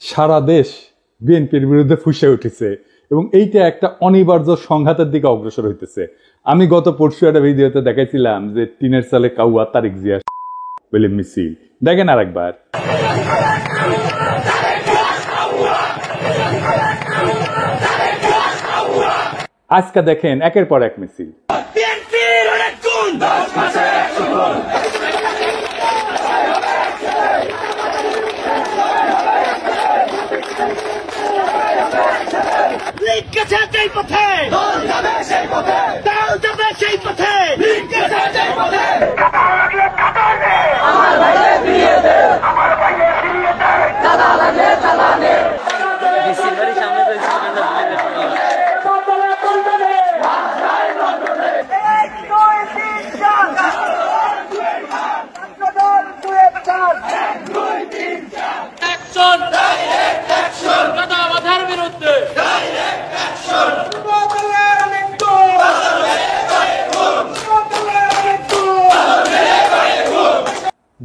সারা দেশ বিএনপির বিরুদ্ধে ফুঁসে উঠেছে এবং এইটা একটা অনিবার্য সংঘাতের দিকে অগ্রসর হইতেছে। আমি গত পরশু একটা ভিডিওতে দেখাইছিলাম যে টিনের সালে কাউয়া তারিক জিয়া বলে মিছিল, দেখেন আর একবার। আজকে দেখেন একের পর এক মিছিল।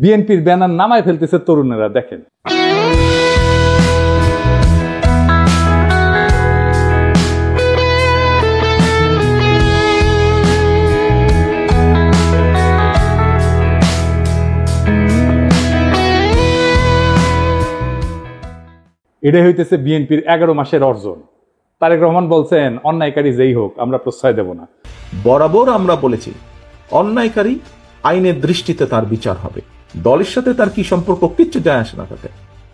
বিএনপির ব্যানার নামায় ফেলতেছে তরুণেরা, দেখেন। এটাই হইতেছে বিএনপির 11 মাসের অর্জন। তারেক রহমান বলছেন, অন্যায়কারী যেই হোক আমরা প্রশ্রয় দেব না। বরাবর আমরা বলেছি অন্যায়কারী আইনের দৃষ্টিতে তার বিচার হবে। দলের সাথে তার কি সম্পর্ক কিচ্ছু যায় আসে না,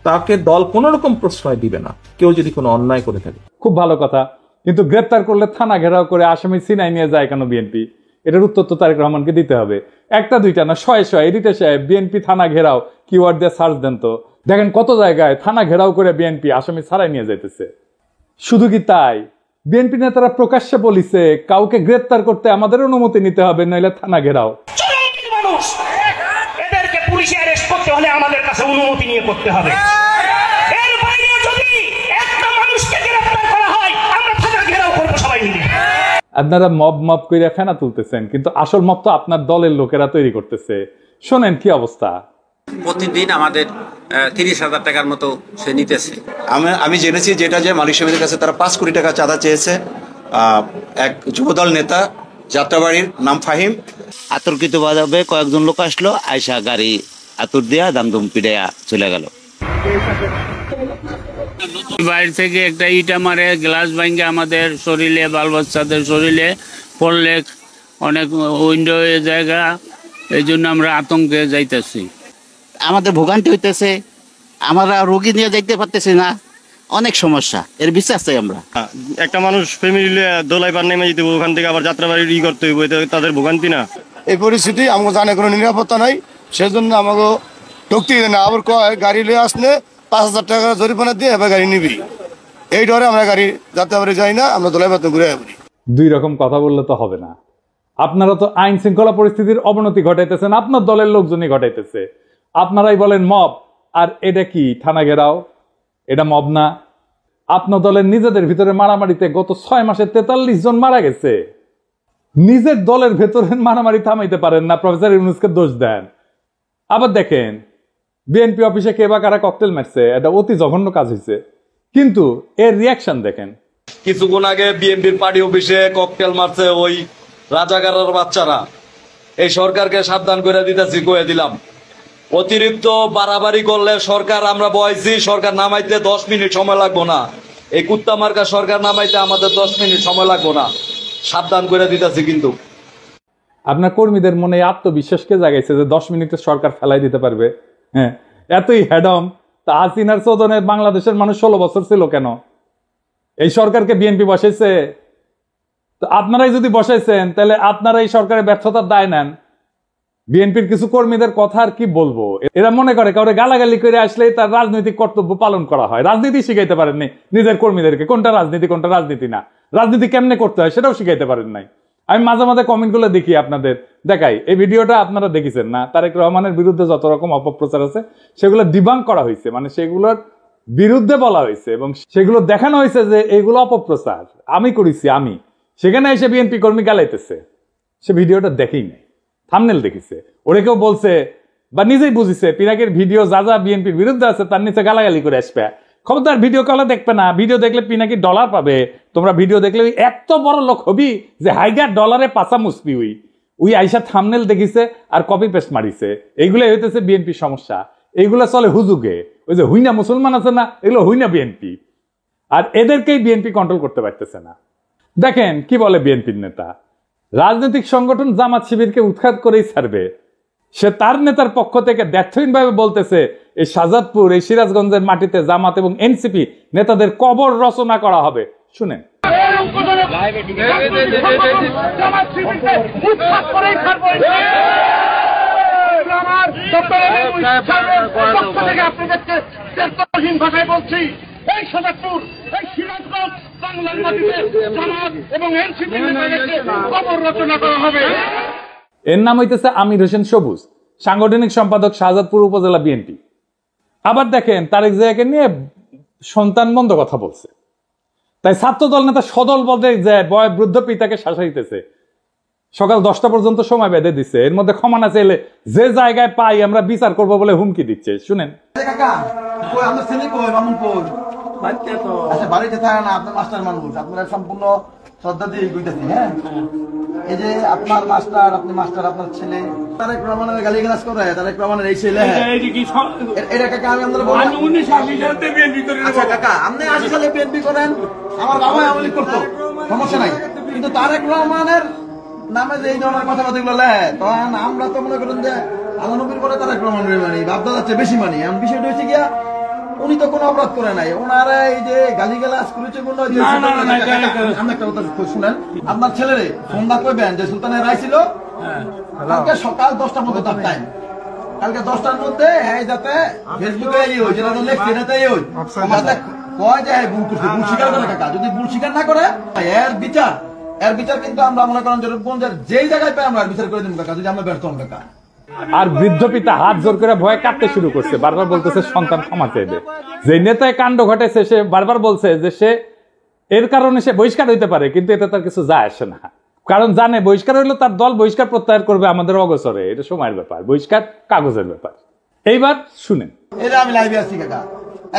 তাকে দল কোন রকম প্রশ্রয় দিবে না কেউ যদি কোনো অন্যায় করে থাকে। খুব ভালো কথা, কিন্তু গ্রেপ্তার করলে থানা ঘেরাও করে আসামি সিনাই নিয়ে যায় কেন বিএনপি? এটার উত্তর তো তারেক রহমানকে দিতে হবে। একটা দুইটা না, শয়ে শয়ে এডিটর সাহেব বিএনপি থানা ঘেরাও কিওয়ার্ড দিয়ে সার্চ দেন তো, দেখেন কত জায়গায় থানা ঘেরাও করে বিএনপি আসামি ছাড়াই নিয়ে যাইতেছে। শুধু কি তাই, বিএনপি নেতারা প্রকাশ্যে বলিছে কাউকে গ্রেপ্তার করতে আমাদের অনুমতি নিতে হবে, নইলে থানা ঘেরাও। পুলিশে অ্যারেস্ট করতে হলে আমাদের কাছে অনুমতি নিয়ে করতে হবে। এর বাইরে যদি একটা মানুষকে গ্রেফতার করা হয় আমরা থানা ঘেরাও করব সবাই মিলে। আপনারা মব কইরা ফেনা তুলতেছেন, কিন্তু আসল মব তো আপনার দলের লোকেরা তৈরি করতেছে। শোনেন কি অবস্থা। প্রতিদিন আমাদের 30,000 টাকার মতো সে নিতেছে। আমি জেনেছি যেটা যে মালিক সমিতির কাছে তারা 5 কোটি টাকা চাঁদা চেয়েছে। এক যুবদল নেতা যাত্রাবাড়ির নাম ফাহিম আতর্কিত ভাবে কয়েকজন লোক আসলো, আয়সা গাড়ি আতর দিয়া দামদম পিড়াইয়া চলে গেল। বাইরে থেকে একটা ইটা মারে, গ্লাস ভাঙ্গে আমাদের শরীরে, বাল বাচ্চাদের শরীরে পড়লে অনেক উইন্ডো জায়গা, এই জন্য আমরা আতঙ্কে যাইতেছি। আমাদের ভোগান্তি হইতেছে, আমরা রোগী নিয়ে যাইতে পারতেছি না, অনেক সমস্যা। এর বিশ্বাস চাই আমরা। একটা মানুষ ফ্যামিলি দোলাই পার নেমে যেতে, ওখান থেকে আবার যাত্রাবাড়ি করতে হইব, তাদের ভোগান্তি না। এই পরিস্থিতি আমাকে জানে কোনো নিরাপত্তা নাই, সেজন্য আমাকে ঢুকতে না। আবার কয় গাড়ি লিয়ে আসলে 5,000 টাকা জরিমানা দিয়ে এবার গাড়ি নিবি। এই ডরে আমরা গাড়ি যাত্রাবাড়ি যাই না, আমরা দোলাই পাতে ঘুরে আসি। দুই রকম কথা বললে তো হবে না। আপনারা তো আইন শৃঙ্খলা পরিস্থিতির অবনতি ঘটাইতেছেন, আপনার দলের লোকজনই ঘটাইতেছে। আপনারাই বলেন মব, আর এটা কি থানা ঘেরাও? এটা মব না? আপনার দলের নিজেদের ভিতরে মারামারিতে গত 6 মাসে 43 জন মারা গেছে। নিজের দলের ভেতরে মারামারি থামাইতে পারেন না, প্রফেসর ইউনূসকে দোষ দেন। আবার দেখেন বিএনপি অফিসে কে বা কারা ককটেল মারছে, এটা অতি জঘন্য কাজ হয়েছে, কিন্তু এর রিয়াকশন দেখেন। কিছুক্ষণ আগে বিএনপির পার্টি অফিসে ককটেল মারছে ওই রাজাকারের বাচ্চারা। এই সরকারকে সাবধান করে দিতেছি, কয়ে দিলাম অতিরিক্ত বাড়াবাড়ি করলে সরকার, আমরা বয়সী সরকার নামাইতে 10 মিনিট সময় লাগবো না। এই কুত্তা মার্কা সরকার নামাইতে আমাদের 10 মিনিট সময় লাগবো না, সাবধান করে দিতেছি। কিন্তু আপনার কর্মীদের মনে আত্মবিশ্বাসকে জাগাইছে যে 10 মিনিটে সরকার ফেলাই দিতে পারবে। হ্যাঁ, এতই হেডম। তা হাসিনার চোদনে বাংলাদেশের মানুষ 16 বছর ছিল কেন? এই সরকারকে বিএনপি বসাইছে। তো আপনারাই যদি বসাইছেন, তাহলে আপনারা এই সরকারের ব্যর্থতার দায় নেন। বিএনপির কিছু কর্মীদের কথা আর কি বলবো, এরা মনে করে কাউরে গালাগালি করে আসলেই তার রাজনৈতিক কর্তব্য পালন করা হয়। রাজনীতি শিখাইতে পারেননি নিজের কর্মীদেরকে, কোনটা রাজনীতি কোনটা রাজনীতি না, রাজনীতি কেমনে করতে হয় সেটাও শিখাইতে পারেন নাই। আমি মাঝে মাঝে কমেন্ট গুলো দেখি, আপনাদের দেখাই। এই ভিডিওটা আপনারা দেখেছেন না? তারেক রহমানের বিরুদ্ধে যত রকম অপপ্রচার আছে সেগুলো ডিবাঙ্ক করা হয়েছে, মানে সেগুলোর বিরুদ্ধে বলা হয়েছে এবং সেগুলো দেখানো হয়েছে যে এগুলো অপপ্রচার আমি করেছি। আমি সেখানে এসে বিএনপি কর্মী গালাইতেছে, সে ভিডিওটা দেখেই নাই, থাম্বনেল দেখিছে। ওরে কেউ বলছে বা নিজেই বুঝিছে পিনাকের ভিডিও যা যা বিএনপির বিরুদ্ধে আছে তার নিচে গালাগালি করে আসবে, খবরদার ভিডিও কলে দেখবে না, ভিডিও দেখলে পিনাকি ডলার পাবে। তোমরা ভিডিও দেখলে ওই এত বড় লোক হবি যে হাইগার ডলারে পাশা মুসবি ওই আইসা থামনেল দেখিছে আর কপি পেস্ট মারিছে। এইগুলো হইতেছে বিএনপির সমস্যা। এইগুলো চলে হুজুগে, ওই যে হুইনা মুসলমান আছে না, এগুলো হুইনা বিএনপি। আর এদেরকেই বিএনপি কন্ট্রোল করতে পারতেছে না। দেখেন কি বলে বিএনপির নেতা, রাজনৈতিক সংগঠন জামাত শিবিরকে উৎখাত করেই ছাড়বে। সে তার নেতার পক্ষ থেকে ব্যর্থহীনভাবে বলতেছে এই শাহজাদপুর, এই সিরাজগঞ্জের মাটিতে জামাত এবং এনসিপি নেতাদের কবর রচনা করা হবে। শুনেন, ভাষায় বলছি এই শাহজাদপুর, এই সিরাজগঞ্জ বাংলার মাটিতে জামাত এবং এনসিপি নেতাদেরকে কবর রচনা করা হবে। এর নাম হইতেছে আমির হোসেন সবুজ, সাংগঠনিক সম্পাদক শাহজাদপুর উপজেলা বিএনপি। আবার দেখেন তারেক জিয়াকে নিয়ে সন্তান বন্ধ কথা বলছে, তাই ছাত্রদল নেতা সদল বলতে যায় বৃদ্ধ পিতাকে শাসাইতেছে। সকাল 10টা পর্যন্ত সময় বেঁধে দিচ্ছে, এর মধ্যে ক্ষমা না চাইলে যে জায়গায় পাই আমরা বিচার করবো বলে হুমকি দিচ্ছে। শুনেন, বাড়িতে থাকে না, আপনার মাস্টার মানুষ, আপনারা সম্পূর্ণ শ্রদ্ধা দিয়ে গইতেছি। হ্যাঁ, এই যে আপনার মাস্টার, আপনি মাস্টার, আপনার ছেলে তারেক রহমানের গালিগালাজ করে, তারেক রহমানের এই ছেলে। এটা কাকা আমি আপনাদের বলবো, আচ্ছা কাকা আপনি 80 সালে বিএনপি করেন, আমার বাবা আওয়ামী লীগ করতো, সমস্যা নাই। কিন্তু তারেক রহমানের নামে যে এই ধরনের কথাবার্তা গুলো লেয়, তখন আমরা তো মনে করেন যে আল্লাহ নবীর পরে তারেক রহমানের মানি, বাপদা যাচ্ছে বেশি মানি। এমন বিষয়টা হচ্ছে গিয়া উনি তো কোনো অপরাধ করে নাই, ওনারা এই যে গালিগালাজ করেছে বলে আমরা একটা কথা শুনেন, আপনার ছেলেরে ফোন না করবেন যে সুলতানের রায় ছিল কালকে সকাল 10টার মধ্যে তার টাইম, কালকে 10টার মধ্যে হ্যাঁ যাতে ফেসবুকে যেটা লেখছে এটাতে কয় যে ভুল করছে, ভুল স্বীকার করে কাকা। যদি ভুল স্বীকার না করে এর বিচার কিন্তু আমরা মনে করেন যেই জায়গায় পাই আমরা বিচার করে দিব কাকা, যদি আমরা ব্যর্থ হন কাকা। আর বৃদ্ধ পিতা হাত জোর করে ভয়ে কাঁদতে শুরু করছে, বারবার বলতেছে সন্তান ক্ষমা চাইবে। যে নেতায় কাণ্ড ঘটেছে সে বারবার বলছে যে সে এর কারণে সে বহিষ্কার হইতে পারে, কিন্তু এতে তার কিছু যায় আসে না, কারণ জানে বহিষ্কার হইলে তার দল বহিষ্কার প্রত্যাহার করবে আমাদের অগোচরে। এটা সময়ের ব্যাপার, বহিষ্কার কাগজের ব্যাপার। এইবার শুনেন, এটা আমি লাইভে আসছি কাকা,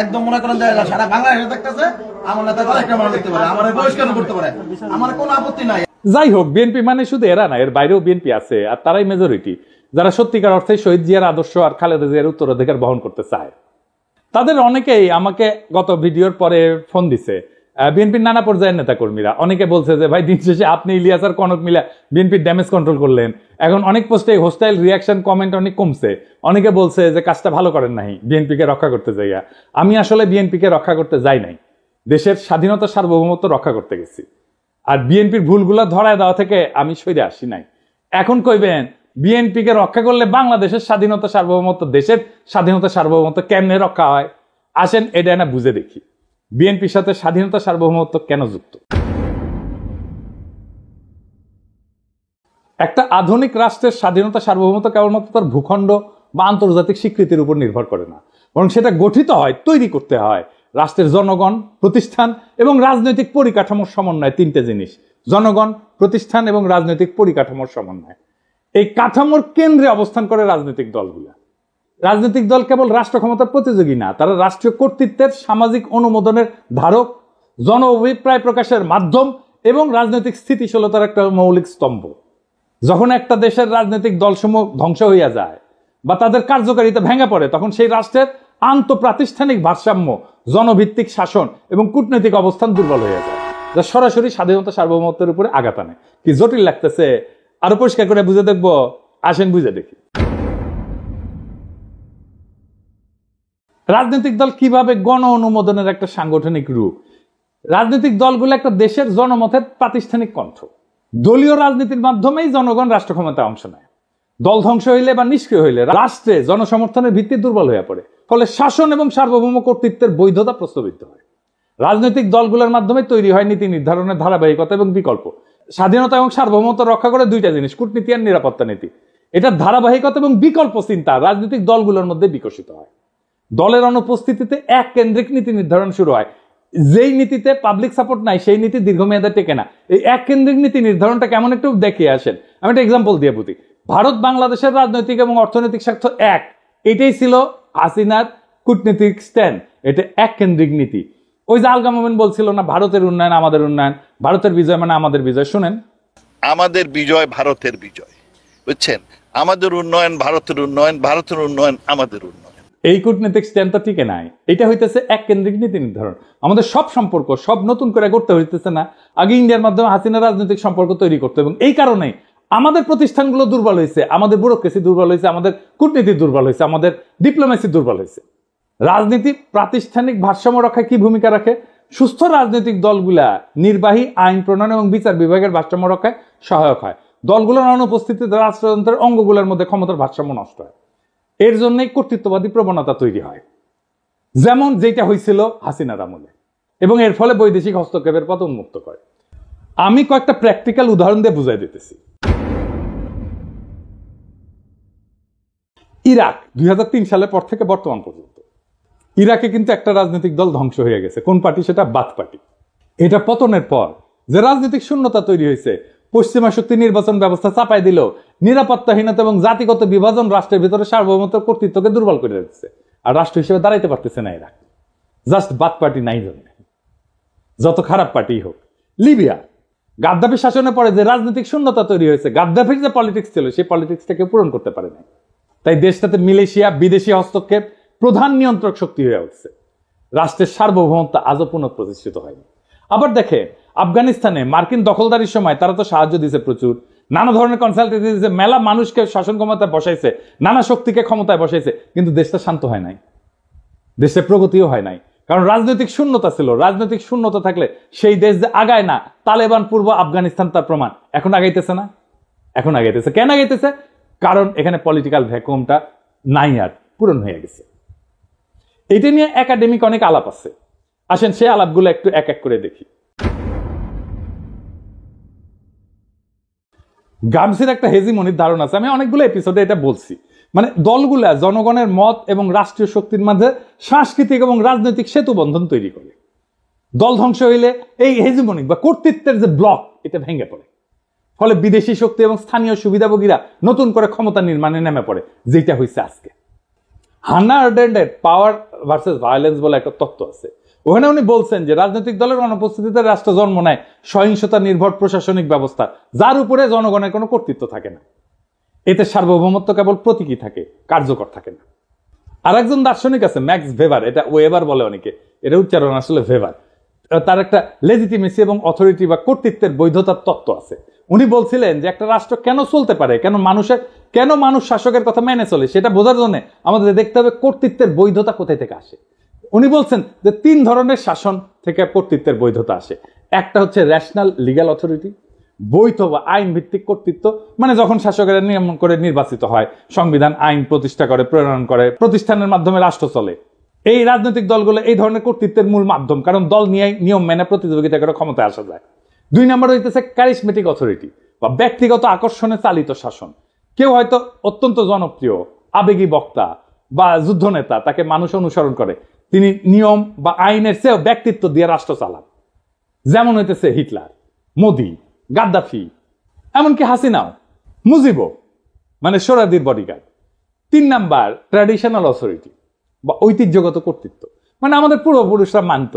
একদম মনে করেন যে সারা বাংলাদেশে দেখতেছে আমার নেতা একটা মানুষ দেখতে পারে, আমার বহিষ্কার করতে পারে, আমার কোনো আপত্তি নাই। যাই হোক, বিএনপি মানে শুধু এরা না, এর বাইরেও বিএনপি আছে, আর তারাই মেজরিটি যারা সত্যিকার অর্থে শহীদ জিয়ার আদর্শ আর খালেদা জিয়ার উত্তরাধিকার বহন করতে চায়। তাদের অনেকেই আমাকে গত ভিডিওর পরে ফোন দিছে, বিএনপির নানা পর্যায়ের নেতা কর্মীরা। অনেকে বলছে যে ভাই দিন শেষে আপনি ইলিয়াস আর কনক মিলা বিএনপির ড্যামেজ কন্ট্রোল করলেন। এখন অনেক পোস্টে হোস্টাইল রিয়াকশন কমেন্ট অনেক কমছে। অনেকে বলছে যে কাজটা ভালো করেন নাই, বিএনপিকে রক্ষা করতে যাইয়া। আমি আসলে বিএনপিকে রক্ষা করতে যাই নাই, দেশের স্বাধীনতা সার্বভৌমত্ব রক্ষা করতে গেছি। আর বিএনপির ভুলগুলো ধরায় দেওয়া থেকে আমি সইরে আসি নাই। এখন কইবেন বিএনপিকে রক্ষা করলে বাংলাদেশের স্বাধীনতা সার্বভৌমত্ব, দেশের স্বাধীনতা সার্বভৌমত্ব কেমনে রক্ষা হয়? আসেন এটা না বুঝে দেখি বিএনপির সাথে স্বাধীনতা সার্বভৌমত্ব কেন যুক্ত। একটা আধুনিক রাষ্ট্রের স্বাধীনতা সার্বভৌমত্ব কেবলমাত্র তার ভূখণ্ড বা আন্তর্জাতিক স্বীকৃতির উপর নির্ভর করে না, বরং সেটা গঠিত হয়, তৈরি করতে হয় রাষ্ট্রের জনগণ, প্রতিষ্ঠান এবং রাজনৈতিক পরিকাঠামোর সমন্বয়। তিনটে জিনিস, জনগণ, প্রতিষ্ঠান এবং রাজনৈতিক পরিকাঠামোর সমন্বয়। এই কাঠামোর কেন্দ্রে অবস্থান করে রাজনৈতিক দলগুলা। রাজনৈতিক দল কেবল রাষ্ট্র ক্ষমতার প্রতিযোগী না, তারা রাষ্ট্রীয় কর্তৃত্বের সামাজিক অনুমোদনের ধারক, জন অভিপ্রায় প্রকাশের মাধ্যম এবং রাজনৈতিক স্থিতিশীলতার একটা মৌলিক স্তম্ভ। যখন একটা দেশের রাজনৈতিক দলসমূহ ধ্বংস হইয়া যায় বা তাদের কার্যকারিতা ভেঙে পড়ে, তখন সেই রাষ্ট্রের আন্তঃপ্রাতিষ্ঠানিক ভারসাম্য, জনভিত্তিক শাসন এবং কূটনৈতিক অবস্থান দুর্বল হয়ে যায়, যা সরাসরি স্বাধীনতা সার্বভৌমত্বের উপরে আঘাত আনে। কি জটিল লাগতেছে? আরো পরিষ্কার করে বুঝে দেখবো, আসেন বুঝে দেখি। রাজনৈতিক দল কিভাবে গণ অনুমোদনের একটা সাংগঠনিক রূপ। রাজনৈতিক দলগুলো একটা দেশের জনমতের প্রাতিষ্ঠানিক কণ্ঠ। দলীয় রাজনীতির মাধ্যমেই জনগণ রাষ্ট্র ক্ষমতায় অংশ নেয়। দল ধ্বংস হইলে বা নিষ্ক্রিয় হইলে রাষ্ট্রে জনসমর্থনের ভিত্তি দুর্বল হয়ে পড়ে, ফলে শাসন এবং সার্বভৌম কর্তৃত্বের বৈধতা প্রশ্নবিদ্ধ হয়। রাজনৈতিক দলগুলোর মাধ্যমে তৈরি হয় নীতি নির্ধারণের ধারাবাহিকতা এবং বিকল্প। স্বাধীনতা এবং সার্বভৌমত্ব রক্ষা করে দুইটা জিনিস, কূটনীতি আর নিরাপত্তা নীতি। এটা ধারাবাহিকতা এবং বিকল্প চিন্তা রাজনৈতিক দলগুলোর মধ্যে বিকশিত হয়। দলের অনুপস্থিতিতে এক কেন্দ্রিক নীতি নির্ধারণ শুরু হয়। যেই নীতিতে পাবলিক সাপোর্ট নাই সেই নীতি দীর্ঘমেয়াদে টেকে না। এই এক কেন্দ্রিক নীতি নির্ধারণটা কেমন একটু দেখিয়ে আসেন। আমি একটা এক্সাম্পল দিয়ে বুঝি। ভারত বাংলাদেশের রাজনৈতিক এবং অর্থনৈতিক স্বার্থ এক, এটাই ছিল হাসিনার কূটনীতিক স্ট্যান্ড। এটা এক কেন্দ্রিক নীতি। ওই যে আলগা মোমেন বলছিল না, ভারতের উন্নয়ন আমাদের উন্নয়ন, ভারতের বিজয় মানে আমাদের বিজয়। শুনেন, আমাদের বিজয় ভারতের বিজয়, বুঝছেন? আমাদের উন্নয়ন ভারতের উন্নয়ন, ভারতের উন্নয়ন আমাদের উন্নয়ন। এই কূটনৈতিক স্ট্যান্ড তো টিকে নাই। এটা হইতেছে এক কেন্দ্রিক নীতি নির্ধারণ। আমাদের সব সম্পর্ক সব নতুন করে করতে হইতেছে না, আগে ইন্ডিয়ার মাধ্যমে হাসিনা রাজনৈতিক সম্পর্ক তৈরি করতে, এবং এই কারণে আমাদের প্রতিষ্ঠানগুলো দুর্বল হয়েছে, আমাদের ব্যুরোক্রেসি দুর্বল হয়েছে, আমাদের কূটনীতি দুর্বল হয়েছে, আমাদের ডিপ্লোমেসি দুর্বল হয়েছে। রাজনীতি প্রাতিষ্ঠানিক ভারসাম্য রক্ষায় কি ভূমিকা রাখে? সুস্থ রাজনৈতিক দলগুলা নির্বাহী, আইন প্রণয়ন এবং বিচার বিভাগের ভারসাম্য রক্ষায় সহায়ক হয়। দলগুলোর অনুপস্থিতিতে রাষ্ট্রযন্ত্রের অঙ্গগুলোর মধ্যে ক্ষমতার ভারসাম্য নষ্ট হয়। এর জন্যই কর্তৃত্ববাদী প্রবণতা তৈরি হয়, যেমন যেটা হয়েছিল হাসিনার আমলে, এবং এর ফলে বৈদেশিক হস্তক্ষেপের পথ উন্মুক্ত করে। আমি কয়েকটা প্র্যাকটিক্যাল উদাহরণ দিয়ে বুঝাই দিতেছি। ইরাক 2003 সালের পর থেকে বর্তমান পর্যন্ত ইরাকে কিন্তু একটা রাজনৈতিক দল ধ্বংস হয়ে গেছে। কোন পার্টি? সেটা বাথ পার্টি। এটা পতনের পর যে রাজনৈতিক শূন্যতা তৈরি হয়েছে, পশ্চিমা শক্তি নির্বাচন ব্যবস্থা চাপাই দিল, নিরাপত্তাহীনতা এবং জাতিগত বিভাজন রাষ্ট্রের ভিতরে সার্বভৌমত্ব কর্তৃত্বকে দুর্বল করে দিচ্ছে, আর রাষ্ট্র হিসেবে দাঁড়াইতে পারতেছে না ইরাক। জাস্ট বাথ পার্টি নাই জন্য, যত খারাপ পার্টি হোক। লিবিয়া গাদ্দাফি শাসনের পরে যে রাজনৈতিক শূন্যতা তৈরি হয়েছে, গাদ্দাফির যে পলিটিক্স ছিল সেই পলিটিক্সটাকে পূরণ করতে পারে না, তাই দেশটাতে মিলেশিয়া, বিদেশি হস্তক্ষেপ প্রধান নিয়ন্ত্রক শক্তি হয়ে উঠছে। রাষ্ট্রের সার্বভৌমত্ব আজও পুনঃপ্রতিষ্ঠিত হয়নি। আবার দেখে আফগানিস্তানে মার্কিন দখলদারির সময় তারা তো সাহায্য দিয়েছে প্রচুর, নানা ধরনের কনসালটেন্সি দিয়েছে, মেলা মানুষকে শাসন ক্ষমতায় বসাইছে, নানা শক্তিকে ক্ষমতায় বসাইছে, কিন্তু দেশটা শান্ত হয় নাই, দেশের প্রগতিও হয় নাই, কারণ রাজনৈতিক শূন্যতা ছিল। রাজনৈতিক শূন্যতা থাকলে সেই দেশ যে আগায় না, তালেবান পূর্ব আফগানিস্তান তার প্রমাণ। এখন আগাইতেছে না, এখন আগাইতেছে। কেন আগাইতেছে? কারণ এখানে পলিটিক্যাল ভ্যাকুয়ামটা নাই, আর পূরণ হয়ে গেছে। এটা নিয়ে একাডেমিক অনেক আলাপ আছে, আসেন সেই আলাপগুলো একটু এক এক করে দেখি। গামসির একটা হেজিমনির ধারণা আছে, আমি অনেকগুলো এপিসোডে এটা বলছি। মানে দলগুলা জনগণের মত এবং রাষ্ট্রীয় শক্তির মাঝে সাংস্কৃতিক এবং রাজনৈতিক সেতু বন্ধন তৈরি করে। দল ধ্বংস হইলে এই হেজিমনিক বা কর্তৃত্বের যে ব্লক, এটা ভেঙে পড়ে, ফলে বিদেশি শক্তি এবং স্থানীয় সুবিধাভোগীরা নতুন করে ক্ষমতা নির্মাণে নেমে পড়ে, যেটা হয়েছে আজকে। হান্না আরেন্ডের পাওয়ার ভার্সেস ভায়োলেন্স বলে একটা তত্ত্ব আছে। ওখানে উনি বলছেন যে রাজনৈতিক দলের অনুপস্থিতিতে রাষ্ট্র জন্ম নেয় সহিংসতা নির্ভর প্রশাসনিক ব্যবস্থা, যার উপরে জনগণের কোনো কর্তৃত্ব থাকে না। এতে সার্বভৌমত্ব কেবল প্রতীকী থাকে, কার্যকর থাকে না। আর একজন দার্শনিক আছে ম্যাক্স ভেবার, এটা ওয়েবার বলে অনেকে, এটা উচ্চারণ আসলে ভেবার। তার একটা লেজিটিমেসি এবং অথরিটি বা কর্তৃত্বের বৈধতার তত্ত্ব আছে। উনি বলছিলেন যে একটা রাষ্ট্র কেন চলতে পারে, কেন মানুষ শাসকের কথা মেনে চলে, সেটা বোঝার জন্য আমাদের দেখতে হবে কর্তৃত্বের বৈধতা কোথায় থেকে আসে। উনি বলছেন যে 3 ধরনের শাসন থেকে কর্তৃত্বের বৈধতা আসে। একটা হচ্ছে ন্যাশনাল লিগ্যাল অথরিটি, বৈধ বা আইন ভিত্তিক কর্তৃত্ব, মানে যখন শাসকেরা নিয়ম করে নির্বাচিত হয়, সংবিধান আইন প্রতিষ্ঠা করে, প্রণয়ন করে, প্রতিষ্ঠানের মাধ্যমে রাষ্ট্র চলে। এই রাজনৈতিক দলগুলো এই ধরনের কর্তৃত্বের মূল মাধ্যম, কারণ দল নিয়ে নিয়ম মেনে প্রতিযোগিতা করে ক্ষমতায় আসা যায়। 2 নম্বর হইতেছে ক্যারিসমেটিক অথরিটি বা ব্যক্তিগত আকর্ষণে চালিত শাসন। কেউ হয়তো অত্যন্ত জনপ্রিয়, আবেগী বক্তা বা যুদ্ধনেতা, তাকে মানুষ অনুসরণ করে, তিনি নিয়ম বা আইনের চেয়েও ব্যক্তিত্ব দিয়ে রাষ্ট্র চালান। যেমন হইতেছে হিটলার, মোদি, গাদ্দাফি, এমনকি হাসিনাও, মুজিবও, মানে সোহরাওয়ার্দীর বডিগার্ড। 3 নাম্বার ট্র্যাডিশনাল অথরিটি বা ঐতিহ্যগত কর্তৃত্ব, মানে আমাদের পূর্বপুরুষরা মানত,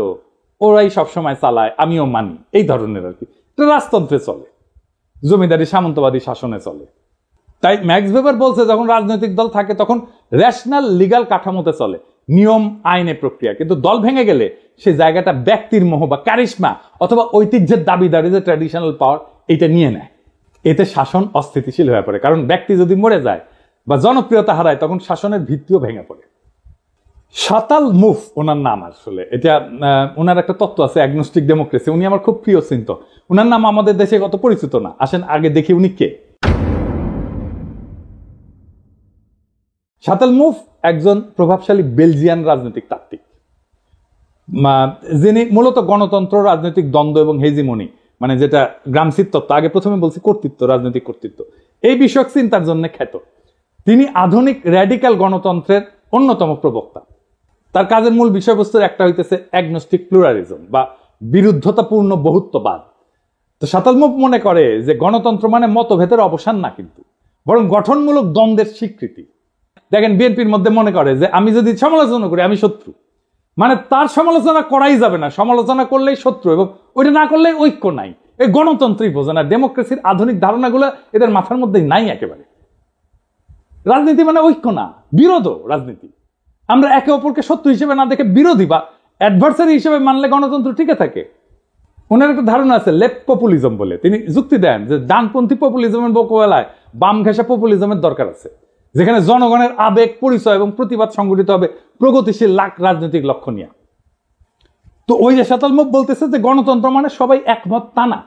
ওরাই সবসময় চালায়, আমিও মানি, এই ধরনের আর কি। রাজতন্ত্রে চলে, জমিদারি সামন্তবাদী শাসনে চলে। তাই ম্যাক্স ভেবার বলছে যখন রাজনৈতিক দল থাকে তখন রেশনাল লিগ্যাল কাঠামোতে চলে, নিয়ম আইনে প্রক্রিয়া, কিন্তু দল ভেঙে গেলে সেই জায়গাটা ব্যক্তির মোহ বা ক্যারিশমা অথবা ঐতিহ্যের দাবিদারি, যে ট্র্যাডিশনাল পাওয়ার, এটা নিয়ে নেয়। এতে শাসন অস্থিতিশীল হয়ে পড়ে, কারণ ব্যক্তি যদি মরে যায় বা জনপ্রিয়তা হারায় তখন শাসনের ভিত্তিও ভেঙে পড়ে। শাতাল মুফ ওনার নাম, আসলে এটা ওনার একটা তত্ত্ব আছে অ্যাগনোস্টিক ডেমোক্রেসি। উনি আমার খুব প্রিয় চিন্তক। ওনার নাম আমাদের দেশে কত পরিচিত না, আসেন আগে দেখি উনি কে। শাতাল মুফ একজন প্রভাবশালী বেলজিয়ান রাজনৈতিক তাত্ত্বিক, যিনি মূলত গণতন্ত্র, রাজনৈতিক দ্বন্দ্ব এবং হেজিমনি, মানে যেটা গ্রামসির তত্ত্ব, আগে প্রথমে বলছি কর্তৃত্ব, রাজনৈতিক কর্তৃত্ব, এই বিষয়ক চিন্তার জন্য খ্যাত। তিনি আধুনিক র্যাডিক্যাল গণতন্ত্রের অন্যতম প্রবক্তা। তার কাজের মূল বিষয়বস্তুর একটা হইতেছে অ্যাগনোস্টিক প্লুরালিজম বা বিরুদ্ধতাপূর্ণ বহুত্ববাদ। তো শাতাল মুফ মনে করে যে গণতন্ত্র মানে মতভেদের অবসান না, কিন্তু বরং গঠনমূলক দ্বন্দ্বের স্বীকৃতি। দেখেন বিএনপির মধ্যে মনে করে যে আমি যদি সমালোচনা করি আমি শত্রু, মানে তার সমালোচনা করাই যাবে না, সমালোচনা করলেই শত্রু, এবং ওইটা না করলে ঐক্য নাই। এই গণতন্ত্রই বোঝে না, ডেমোক্রেসির আধুনিক ধারণাগুলো এদের মাথার মধ্যে নাই একেবারে। রাজনীতি মানে ঐক্য না, বিরোধ রাজনীতি। আমরা একে অপরকে শত্রু হিসেবে না দেখে বিরোধী বা অ্যাডভার্সারি হিসেবে মানলে গণতন্ত্র টিকে থাকে। ওনার একটা ধারণা আছে লেফট পপুলিজম বলে, তিনি যুক্তি দেন যে ডানপন্থী পপুলিজমের মোকাবেলায় বাম ঘেঁষা পপুলিজমের দরকার আছে, যেখানে জনগণের আবেগ, পরিচয় এবং প্রতিবাদ সংগঠিত হবে প্রগতিশীল রাজনৈতিক লক্ষ্য নিয়ে। তো ওই যে শতালমুখ বলতেছে যে গণতন্ত্র মানে সবাই একমত তা না,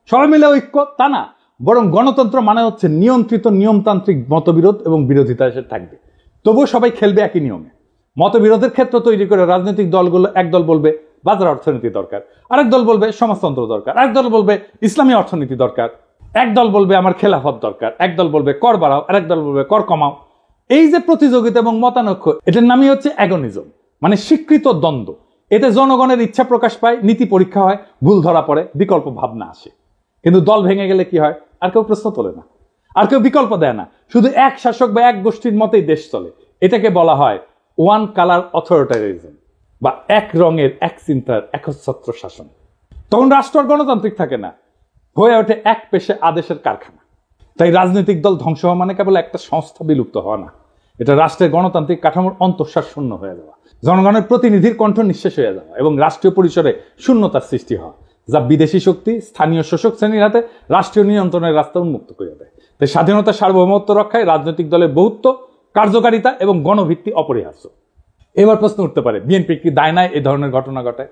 সবাই মিলে ঐক্য তা না, বরং গণতন্ত্র মানে হচ্ছে নিয়ন্ত্রিত নিয়মতান্ত্রিক মতবিরোধ এবং বিরোধিতা এসে থাকবে, তবুও সবাই খেলবে একই নিয়মে। মতবিরোধের ক্ষেত্র তৈরি করে রাজনৈতিক দলগুলো, এক দল বলবে বাজার অর্থনীতি দরকার, আরেক দল বলবে সমাজতন্ত্র দরকার, আরেক দল বলবে ইসলামী অর্থনীতি দরকার, এক দল বলবে আমার খেলাফত দরকার, এক দল বলবে কর বাড়াও, আরেক দল বলবে কর কমাও। এই যে প্রতিযোগিতা এবং মতানৈক্য, এটার নামই হচ্ছে অ্যাগনিজম, মানে স্বীকৃত দ্বন্দ্ব। এতে জনগণের ইচ্ছা প্রকাশ পায়, নীতি পরীক্ষা হয়, ভুল ধরা পড়ে, বিকল্প ভাবনা আসে। কিন্তু দল ভেঙে গেলে কি হয়? আর কেউ প্রশ্ন তোলে না, আর কেউ বিকল্প দেয় না, শুধু এক শাসক বা এক গোষ্ঠীর মতেই দেশ চলে। এটাকে বলা হয় ওয়ান কালার অথরিটারিজম, বা এক রঙের এক চিন্তার একচ্ছত্র শাসন। তখন রাষ্ট্র আর গণতান্ত্রিক থাকে না, হয়ে ওঠে এক পেশে আদেশের কারখানা। তাই রাজনৈতিক দল ধ্বংস হওয়া মানে কেবল একটা সংস্থা বিলুপ্ত হওয়া না, এটা রাষ্ট্রের গণতান্ত্রিক কাঠামোর অন্তঃসার শূন্য হয়ে যাওয়া, জনগণের প্রতিনিধির কণ্ঠ নিঃশেষ হয়ে যাওয়া এবং রাষ্ট্রীয় পরিসরে শূন্যতার সৃষ্টি হওয়া, যা বিদেশি শক্তি স্থানীয় শোষক শ্রেণীর হাতে রাষ্ট্রীয় নিয়ন্ত্রণের রাস্তা উন্মুক্ত করে দেয়। তাই স্বাধীনতা, সার্বভৌমত্ব রক্ষায় রাজনৈতিক দলের বহুত্ব, কার্যকারিতা এবং গণভিত্তি অপরিহার্য। এবার প্রশ্ন উঠতে পারে, বিএনপি কি দায় নাই এই ধরনের ঘটনা ঘটায়?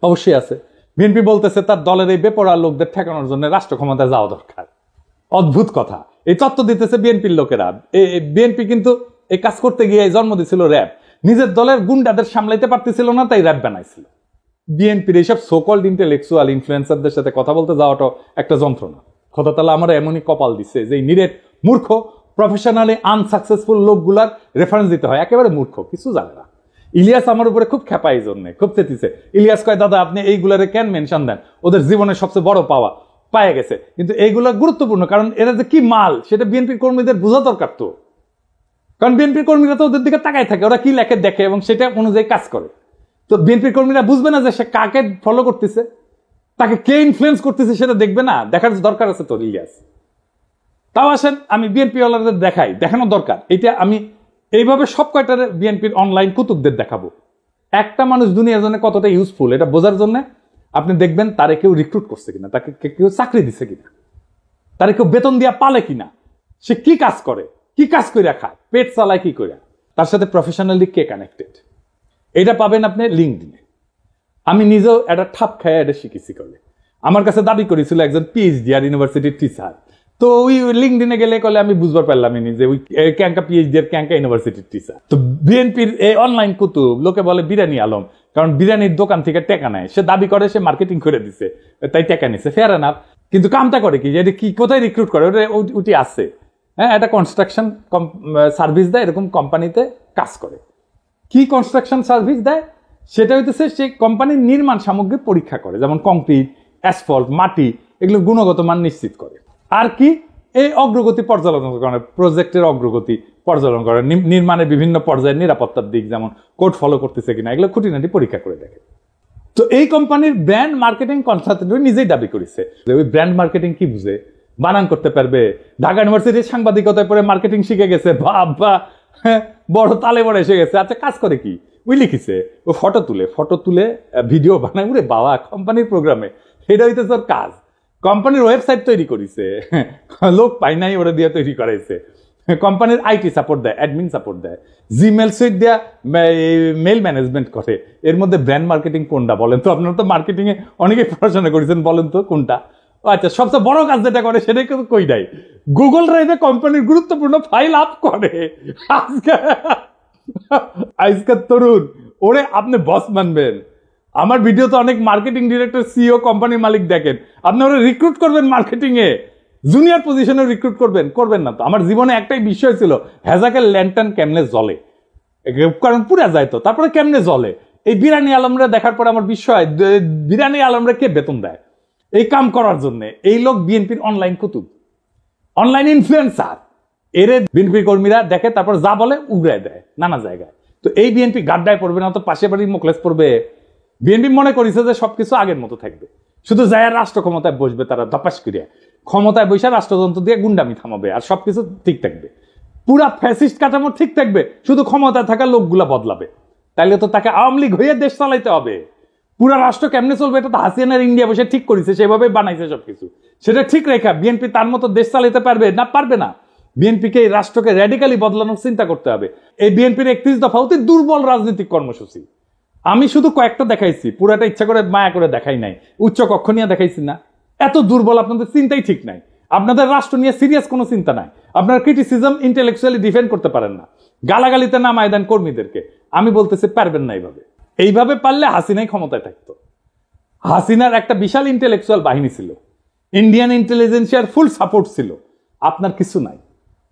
অবশ্যই আছে। বিএনপি বলতেছে তার দলের এই বেপরোয়া লোকদের ঠেকানোর জন্য রাষ্ট্র ক্ষমতায় যাওয়া দরকার। অদ্ভুত কথা, এই তত্ত্ব দিতেছে বিএনপির লোকেরা। বিএনপি কিন্তু এই কাজ করতে গিয়ে জন্ম দিয়েছিল র্যাব, নিজের দলের গুন্ডাদের সামলাইতে পারতেছিল না, তাই র্যাব বানাইছিল। বিএনপির এইসব সোকল্ড ইন্টেলেকচুয়াল ইনফ্লুয়েন্সারদের সাথে কথা বলতে যাওয়াটা একটা যন্ত্রণা। খোদা তাআলা আমার এমনই কপাল দিচ্ছে যে নিরেট মূর্খ প্রফেশনালি আনসাকসেসফুল লোকগুলার রেফারেন্স দিতে হয়, একেবারে মূর্খ, কিছু জানে না। ইলিয়াস আমার উপরে খুব খেপা, এই জন্য খুব চেতিছে। ইলিয়াস কয়, দাদা আপনি এইগুলারে কেন মেনশন দেন? ওদের জীবনের সবচেয়ে বড় পাওয়া পায়ে গেছে, কিন্তু এইগুলো গুরুত্বপূর্ণ, কারণ এরা যে কি মাল সেটা বিএনপির কর্মীদের বোঝা দরকার। তো কারণ বিএনপির কর্মীরা তো ওদের দিকে তাকায় থাকে, ওরা কি লেখে দেখে এবং সেটা অনুযায়ী কাজ করে। তো বিএনপির কর্মীরা বুঝবে না যে সে কাকে ফলো করতেছে, তাকে কে ইনফ্লুয়েন্স করতেছে, সেটা দেখবে না, দেখার দরকার আছে তো ইলিয়াস। তাও আসেন আমি বিএনপি ওয়ালাদের দেখাই, দেখানো দরকার। এটা আমি এইভাবে সব কয়টার বিএনপির অনলাইন কুতুবদের দেখাবো। একটা মানুষ দুনিয়ার জন্য কতটা ইউজফুল এটা বোঝার জন্য আপনি দেখবেন তারে কেউ রিক্রুট করছে কিনা, তাকে কেউ চাকরি দিচ্ছে কিনা, তারে কেউ বেতন দিয়া পালে কিনা, সে কি কাজ করে, কি কাজ করে খায়, পেট চালায় কি করে, তার সাথে প্রফেশনালি কে কানেক্টেড, এটা পাবেন আপনি লিঙ্কডইনে। আমি নিজেও একটা ঠাপ খায় এটা শিখেছি। করলে আমার কাছে দাবি করেছিল একজন পিএইচডি আর ইউনিভার্সিটির টিচার, তো ওই লিঙ্কডইনে গেলে কলে আমি বুঝবার পারলাম যে ওই ক্যাঙ্কা পিএইচডি আর ক্যাঙ্কা ইউনিভার্সিটির টিচার। তো বিএনপির এই অনলাইন কুতুব লোকে বলে বিরিয়ানি আলম, কারণ বিরিয়ানির দোকান থেকে টেকা নেয়, সে দাবি করে সে মার্কেটিং করে দিছে তাই টেকা নিছে, ফেয়ার এনাফ। কিন্তু কামটা করে কি, যে কি কোথায় রিক্রুট করে, ওটি আছে, হ্যাঁ, একটা কনস্ট্রাকশন সার্ভিস দেয়, এরকম কোম্পানিতে কাজ করে। কি কনস্ট্রাকশন সার্ভিস দেয় সেটা হইতেছে সে কোম্পানির নির্মাণ সামগ্রী পরীক্ষা করে, যেমন কংক্রিট, অ্যাসফল্ট, মাটি, এগুলো গুণগত মান নিশ্চিত করে। আর কি, এই অগ্রগতি পর্যালোচনা করে, প্রজেক্টের অগ্রগতি পর্যালোচনা করে, নির্মাণের বিভিন্ন পর্যায়ের নিরাপত্তার দিক যেমন কোড ফলো করতেছে কিনা, এগুলো খুঁটিনাটি পরীক্ষা করে দেখে। তো এই কোম্পানির ব্র্যান্ড মার্কেটিং কনসালটেন্ট নিজেই দাবি করেছে যে ওই ব্র্যান্ড মার্কেটিং কি বুঝে, বানান করতে পারবে, ঢাকা ইউনিভার্সিটির সাংবাদিকতায় পরে মার্কেটিং শিখে গেছে, বাবা বড় তালে বড় এসে গেছে। আচ্ছা কাজ করে কি, ওই লিখিছে ও ফটো তুলে ভিডিও বানায়, উরে বাবা কোম্পানির প্রোগ্রামে, সেটা হইতেছে ওর কাজ। কোম্পানির ওয়েবসাইট তৈরি করেছে, লোক পাই নাই ওরা দিয়ে তৈরি করাইছে। কোম্পানির আইটি সাপোর্ট দেয়, অ্যাডমিন সাপোর্ট দেয়, জিমেল সুইট দেয়া মেল ম্যানেজমেন্ট করে। এর মধ্যে ব্র্যান্ড মার্কেটিং কোনটা বলেন তো? আপনারা তো মার্কেটিং এ অনেকেই পড়াশোনা করেছেন, বলেন তো কোনটা? আচ্ছা, সবচেয়ে বড় কাজ যেটা করে সেটাই কিন্তু কই নাই, গুগল ড্রাইভে কোম্পানির গুরুত্বপূর্ণ ফাইল আপ করে। আজকের তরুণ ওরে আপনি বস মানবেন। আমার ভিডিও তো অনেক মার্কেটিং ডিরেক্টর, সিইও, কোম্পানির মালিক দেখেন, আপনি ওরা রিক্রুট করবেন মার্কেটিং এ, জুনিয়র পজিশনে রিক্রুট করবেন না তো। আমার জীবনে একটাই বিষয় ছিল, হ্যাজাকের ল্যান্টার্ন কেমনে জ্বলে, কারণ পুরা যায় তো, তারপরে কেমনে জ্বলে। এই বিরানি আলমরা দেখার পরে আমার বিষয়, বিরানি আলমরা কে বেতন দেয় এই কাম করার জন্য? এই লোক বিএনপির অনলাইন কুতুব, অনলাইন ইনফ্লুয়েন্সার। এরে বিএনপি কর্মীরা দেখে, তারপর যা বলে উগড়ায় দেয় নানা জায়গায়। তো এই বিএনপি গাড্ডায় পড়বে না, তো পাশে বাড়ি মোকলেস পড়বে। বিএনপি মনে করেছে যে সবকিছু আগের মতো থাকবে, শুধু যায় রাষ্ট্র ক্ষমতায় বসবে, তারা দপাস করিয়া ক্ষমতায় বসে রাষ্ট্রযন্ত্র দিয়ে গুন্ডামি থামাবে, আর সবকিছু ঠিক থাকবে, পুরা ফ্যাসিস্ট কাঠামো ঠিক থাকবে, শুধু ক্ষমতায় থাকা লোকগুলা বদলাবে। তাইলে তো তাকে আওয়ামী লীগ হয়ে দেশ চালাইতে হবে। পুরা রাষ্ট্র কেমনে চলবে এটা তো হাসিনার ইন্ডিয়া বসে ঠিক করেছে, সেভাবে বানাইছে সবকিছু। সেটা ঠিক রেখা বিএনপি তার মতো দেশ চালাইতে পারবে না? পারবে না। বিএনপিকে এই রাষ্ট্রকে র্যাডিক্যালি বদলানোর চিন্তা করতে হবে। এই বিএনপির 31 দফা অতি দুর্বল রাজনৈতিক কর্মসূচি। আমি শুধু কয়েকটা দেখাইছি, পুরাটা ইচ্ছা করে মায়া করে দেখাই নাই। উচ্চ কক্ষ নিয়ে দেখাইছি না? এত দুর্বল, আপনাদের চিন্তাই ঠিক নাই। আপনাদের রাষ্ট্র নিয়ে সিরিয়াস কোনো চিন্তা নাই। আপনার ক্রিটিসিজম ইন্টেলেকচুয়ালি ডিফেন্ড করতে পারেন না, গালাগালিতে নামায় দেন কর্মীদেরকে। আমি বলতেছি পারবেন না। এইভাবে পারলে হাসিনাই ক্ষমতায় থাকতো। হাসিনার একটা বিশাল ইন্টেলেকচুয়াল বাহিনী ছিল, ইন্ডিয়ান ইন্টেলিজেন্সিয়ার ফুল সাপোর্ট ছিল। আপনার কিছু নাই,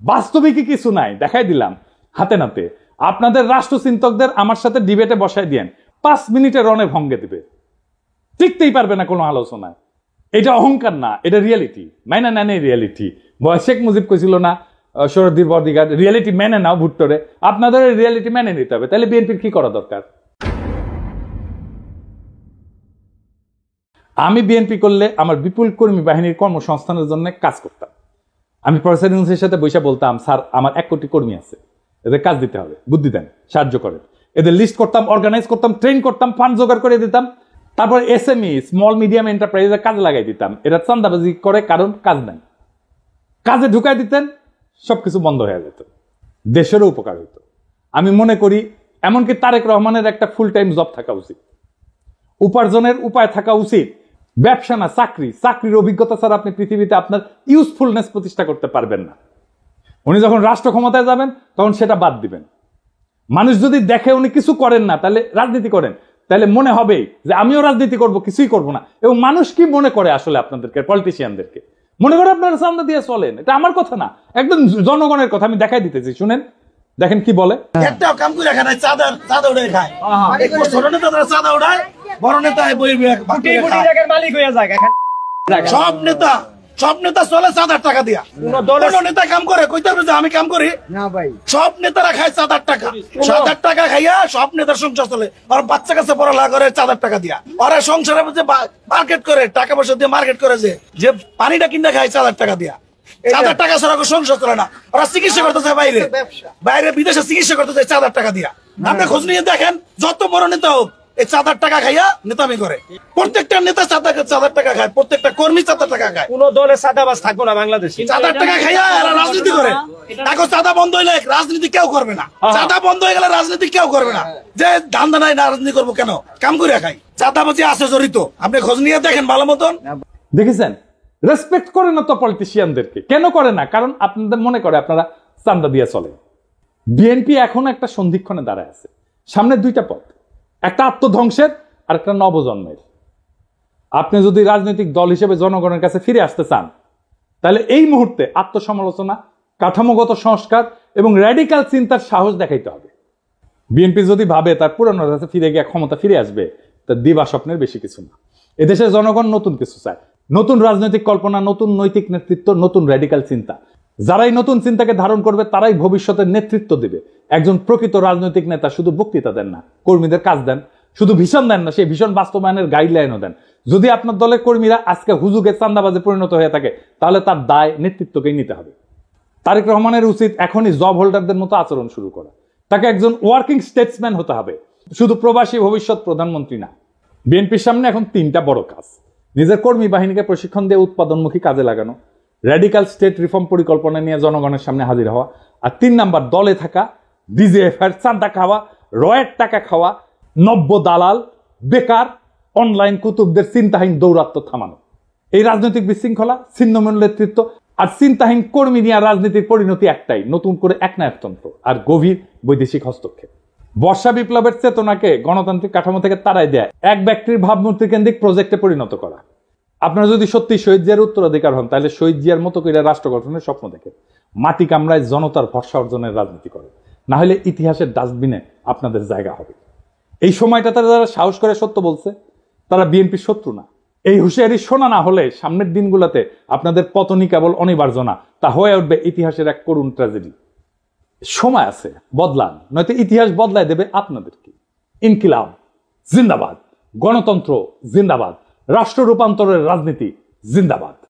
বাস্তবিকই কিছু নাই। দেখাই দিলাম হাতে নাতে। আপনাদের রাষ্ট্রচিন্তকদের আমার সাথে ডিবেটে বসায় দিয়েন, 5 মিনিটে রণে ভঙ্গে দিবে, টিকতেই পারবে না কোনো আলোচনায়। এটা অহংকার না, এটা রিয়েলিটি। মেনে নেন এই রিয়েলিটি। শেখ মুজিব কইছিল না শরদ্দীর বডিগার্ড, রিয়েলিটি মেনে নাও ভুট্টোরে। আপনাদের রিয়েলিটি মেনে নিতে হবে। তাহলে বিএনপির কি করা দরকার? আমি বিএনপি করলে আমার বিপুল কর্মী বাহিনীর কর্মসংস্থানের জন্য কাজ করতাম। আমি প্রফেসর ইউনূসের সাথে বসে বলতাম, স্যার আমার 1 কোটি কর্মী আছে, এদের কাজ দিতে হবে, বুদ্ধি দেন, সাহায্য করেন। এদের লিস্ট করতাম, অর্গানাইজ করতাম, ট্রেন করতাম, ফান্ড জোগাড় করে দিতাম। তারপর এসএমই স্মল মিডিয়াম এন্টারপ্রাইজে কাজে লাগাই দিতাম। এরা চান্দাবাজি করে, কারণ কাজ নাই। কাজে ঢুকাই দিতেন, সবকিছু বন্ধ হয়ে যেত, দেশেরও উপকার হইতো। আমি মনে করি এমনকি তারেক রহমানের একটা ফুল টাইম জব থাকা উচিত, উপার্জনের উপায় থাকা উচিত। ব্যবসা না, চাকরি। চাকরির অভিজ্ঞতা ছাড়া আপনি পৃথিবীতে আপনার ইউজফুলনেস প্রতিষ্ঠা করতে পারবেন না। উনি যখন রাষ্ট্র ক্ষমতায় যাবেন তখন সেটা বাদ দিবেন। মানুষ যদি দেখে উনি কিছু করেন না, তাহলে রাজনীতি করেন, তাহলে মনে হবে যে আমিও রাজনীতি করব, কিছুই করব না। এবং মানুষ কি মনে করে আসলে আপনাদেরকে, পলিটিশিয়ানদেরকে মনে করে আপনারা সামনে দিয়ে চলেন। এটা আমার কথা না, একদম জনগণের কথা। আমি দেখাই দিতেছি, শুনেন, দেখেন কি বলে। একটাও কাম করে খায়, চাঁদা উড়ে খায়। ছোট নেতা চাঁদা উড়ায়, বড় নেতা মালিক হয়ে যায়। সব নেতা চলে 4,000 টাকা দিয়া। কোন নেতা কাম করে কইতে হবে যে আমি কাম করি না ভাই? সব নেতারা খায় 4,000 টাকা। 4,000 টাকা খাইয়া সব নেতার সংসার চলে। আর বাচ্চা কাছে পড়ালেখা করে 4,000 টাকা দিয়া। ওরা সংসারে যে মার্কেট করে, টাকা পয়সা দিয়ে মার্কেট করে, যে পানিটা কিনে খায় 4,000 টাকা দিয়া। 4,000 টাকা ছাড়া সংসার চলে না। ওরা চিকিৎসা করতে যায় বাইরে বিদেশে চিকিৎসা করতে যায় 4,000 টাকা দিয়া। আপনি খোঁজ নিয়ে দেখেন, যত বড় নেতা হোক এই 4,000 টাকা খাইয়া নেতামি করে। প্রত্যেকটা নেতা 4,000 টাকা খায়, প্রত্যেকটা কর্মী 4,000 টাকা খায়। কোন দলে চাঁদাবাজ থাকবো না বাংলাদেশে। 4,000 টাকা খাইয়া এরা রাজনীতি করে। এখন চাঁদা বন্ধ হইলে রাজনীতি কেউ করবে না। চাঁদা বন্ধ হয়ে গেলে রাজনীতি কেউ করবে না। যে ধান্দা নাই না, রাজনীতি করবো কেন? কাম করে খাই। চাঁদাবাজি আছে জড়িত, আপনি খোঁজ নিয়ে দেখেন ভালো মতন। দেখেছেন, রেসপেক্ট করে না তো পলিটিশিয়ানদেরকে। কেন করে না? কারণ আপনাদের মনে করে আপনারা চান্দা দিয়ে চলে। বিএনপি এখন একটা সন্ধিক্ষণে দাঁড়ায় আছে। সামনে 2টা পথ, একটা আত্মধ্বংসের আর একটা নবজন্মের। আপনি যদি রাজনৈতিক দল হিসেবে জনগণের কাছে ফিরে আসতে চান, তাহলে এই মুহূর্তে আত্মসমালোচনা, কাঠামোগত সংস্কার এবং র্যাডিক্যাল চিন্তার সাহস দেখাইতে হবে। বিএনপি যদি ভাবে তার পুরনো কাছে ফিরে গিয়ে ক্ষমতা ফিরে আসবে, তার দিবা স্বপ্নের বেশি কিছু না। এদেশের জনগণ নতুন কিছু চায়, নতুন রাজনৈতিক কল্পনা, নতুন নৈতিক নেতৃত্ব, নতুন র্যাডিক্যাল চিন্তা। যারাই নতুন চিন্তাকে ধারণ করবে তারাই ভবিষ্যতের নেতৃত্ব দেবে। একজন প্রকৃত রাজনৈতিক নেতা শুধু বক্তৃতা দেন না, কর্মীদের কাজ দেন। শুধু ভীষণ দেন না, সেই ভীষণ বাস্তবায়নের গাইডলাইনও দেন। যদি আপনার দলের কর্মীরা আজকে হুজুগে চান্দাবাজে পরিণত হয়ে থাকে, তাহলে তার দায় নেতৃত্বকেই নিতে হবে। তারেক রহমানের উচিত এখনই জব হোল্ডারদের মতো আচরণ শুরু করা। তাকে একজন ওয়ার্কিং স্টেটসম্যান হতে হবে, শুধু প্রবাসী ভবিষ্যৎ প্রধানমন্ত্রী না। বিএনপির সামনে এখন 3টা বড় কাজ: নিজের কর্মী বাহিনীকে প্রশিক্ষণ দিয়ে উৎপাদনমুখী কাজে লাগানো, র্যাডিক্যাল স্টেট রিফর্ম পরিকল্পনা নিয়ে জনগণের সামনে হাজির হওয়া, আর 3 নাম্বার দলে থাকা ডিজিএফ এর চাঁদা খাওয়া, রয়ের টাকা খাওয়া, নব্য দালাল, বেকার, অনলাইন কুতুবদের চিন্তাহীন দৌরাত্ম্য থামানো। এই রাজনৈতিক বিশৃঙ্খলা, ছিন্নমূল নেতৃত্ব আর চিন্তাহীন কর্মী নিয়ে রাজনীতির পরিণতি একটাই: নতুন করে একনায়কতন্ত্র আর গভীর বৈদেশিক হস্তক্ষেপ। বর্ষা বিপ্লবের চেতনাকে গণতান্ত্রিক কাঠামো থেকে তাড়াই দেয় এক ব্যক্তির ভাবমূর্তি কেন্দ্রিক প্রজেক্টে পরিণত করা। আপনারা যদি সত্যি শহীদ জিয়ার উত্তরাধিকার হন, তাহলে শহীদ জিয়ার মতো করে রাষ্ট্র গঠনের স্বপ্ন দেখে মাটি কামড়ায় জনতার ভরসা অর্জনের রাজনীতি করে। না হলে ইতিহাসের ডাস্টবিনে আপনাদের জায়গা হবে। এই সময়টা তারা যারা সাহস করে সত্য বলছে, তারা বিএনপির শত্রু না, এই হুঁশিয়ারি শোনা না হলে সামনের দিনগুলোতে আপনাদের পতনই কেবল অনিবার্য না, তা হয়ে উঠবে ইতিহাসের এক করুণ ট্র্যাজেডি। সময় আছে, বদলান, নয়তো ইতিহাস বদলায় দেবে আপনাদেরকে। ইনকিলাব জিন্দাবাদ, গণতন্ত্র জিন্দাবাদ, রাষ্ট্র রূপান্তরের রাজনীতি জিন্দাবাদ।